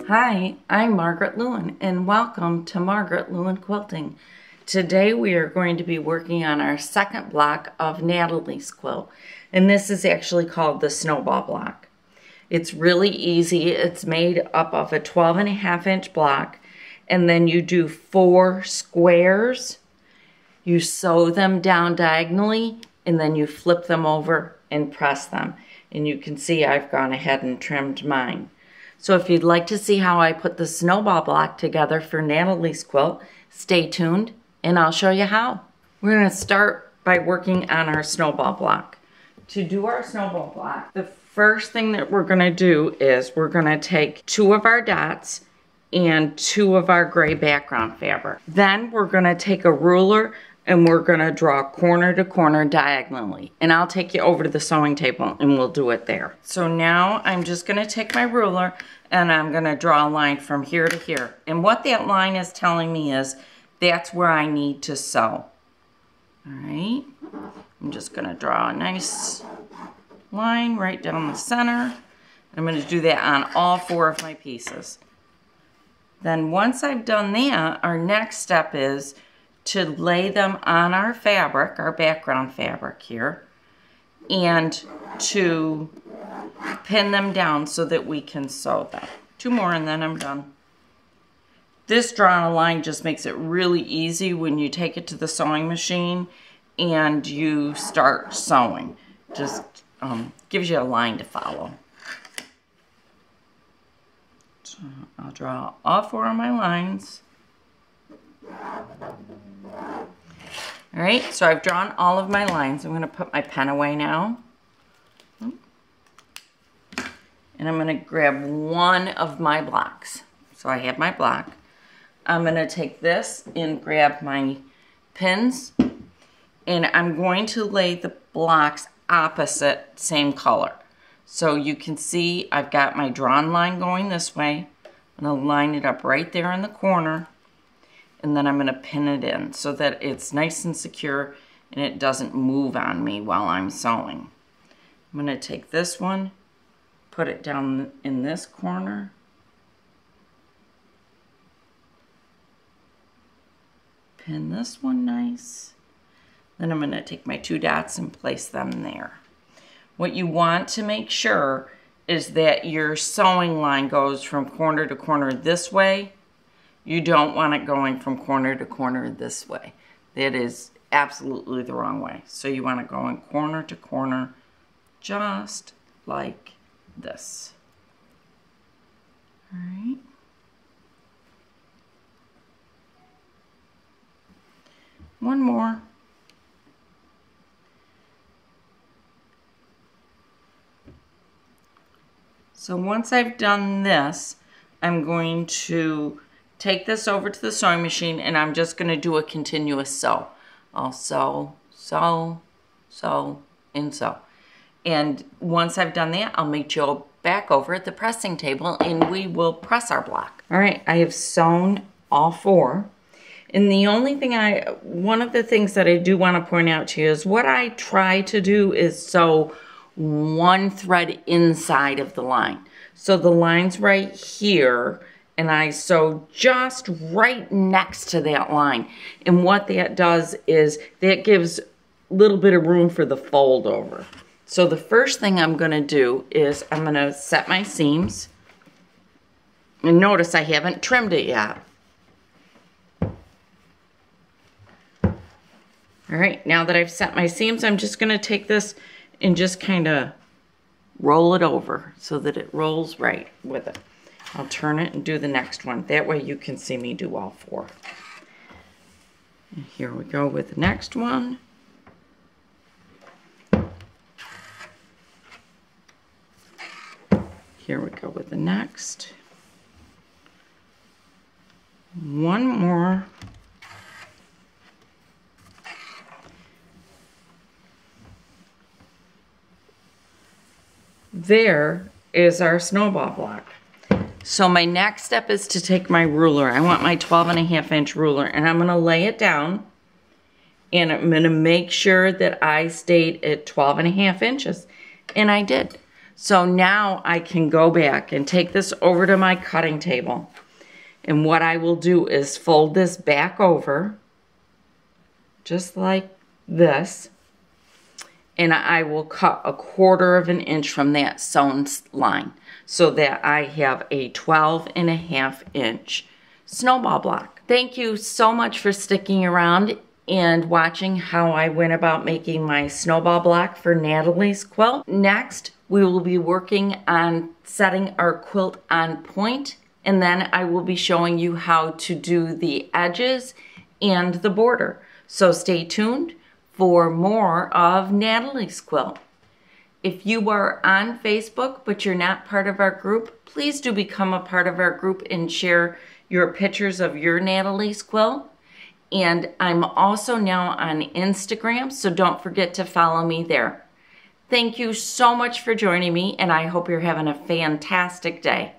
Hi, I'm Margaret Lewin and welcome to Margaret Lewin Quilting. Today we are going to be working on our second block of Natalie's quilt, and this is actually called the Snowball block. It's really easy. It's made up of a 12.5-inch block, and then you do 4 squares. You sew them down diagonally and then you flip them over and press them. And you can see I've gone ahead and trimmed mine. So if you'd like to see how I put the Snowball block together for Natalie's quilt, stay tuned and I'll show you how. We're going to start by working on our Snowball block. To do our Snowball block, the first thing that we're going to do is we're going to take 2 of our dots and 2 of our gray background fabric. Then we're going to take a ruler and we're going to draw corner to corner diagonally. And I'll take you over to the sewing table and we'll do it there. So now I'm just going to take my ruler and I'm going to draw a line from here to here. And what that line is telling me is that's where I need to sew. All right. I'm just going to draw a nice line right down the center. I'm going to do that on all 4 of my pieces. Then once I've done that, our next step is to lay them on our fabric, our background fabric here, and to pin them down so that we can sew them. 2 more and then I'm done. This drawing a line just makes it really easy when you take it to the sewing machine and you start sewing. Just gives you a line to follow. So I'll draw all 4 of my lines. All right, so I've drawn all of my lines. I'm going to put my pen away now. And I'm going to grab one of my blocks. So I have my block. I'm going to take this and grab my pins. And I'm going to lay the blocks opposite, same color. So you can see I've got my drawn line going this way. I'm going to line it up right there in the corner. And then I'm going to pin it in so that it's nice and secure and it doesn't move on me while I'm sewing. I'm going to take this one, put it down in this corner. Pin this one nice. Then I'm going to take my 2 dots and place them there. What you want to make sure is that your sewing line goes from corner to corner this way. You don't want it going from corner to corner this way. That is absolutely the wrong way. So you want to go in corner to corner just like this. All right. One more. So once I've done this, I'm going to take this over to the sewing machine and I'm just going to do a continuous sew. I'll sew, sew, sew, and sew. And once I've done that, I'll meet you back over at the pressing table and we will press our block. All right, I have sewn all 4. And the only thing one of the things that I do want to point out to you is what I try to do is sew 1 thread inside of the line. So the line's right here, and I sew just right next to that line. And what that does is that gives a little bit of room for the fold over. So the first thing I'm going to do is I'm going to set my seams. And notice I haven't trimmed it yet. All right, now that I've set my seams, I'm just going to take this and just kind of roll it over so that it rolls right with it. I'll turn it and do the next one. That way you can see me do all 4. And here we go with the next one. Here we go with the next. One more. There is our Snowball block. So my next step is to take my ruler. I want my 12.5-inch ruler and I'm going to lay it down and I'm going to make sure that I stayed at 12.5 inches. And I did. So now I can go back and take this over to my cutting table. And what I will do is fold this back over, just like this. And I will cut 1/4 of an inch from that sewn line so that I have a 12.5 inch snowball block. Thank you so much for sticking around and watching how I went about making my snowball block for Natalie's quilt. Next, we will be working on setting our quilt on point, and then I will be showing you how to do the edges and the border. So stay tuned for more of Natalie's quilt. If you are on Facebook but you're not part of our group, please do become a part of our group and share your pictures of your Natalie's quilt. And I'm also now on Instagram, so don't forget to follow me there. Thank you so much for joining me, and I hope you're having a fantastic day.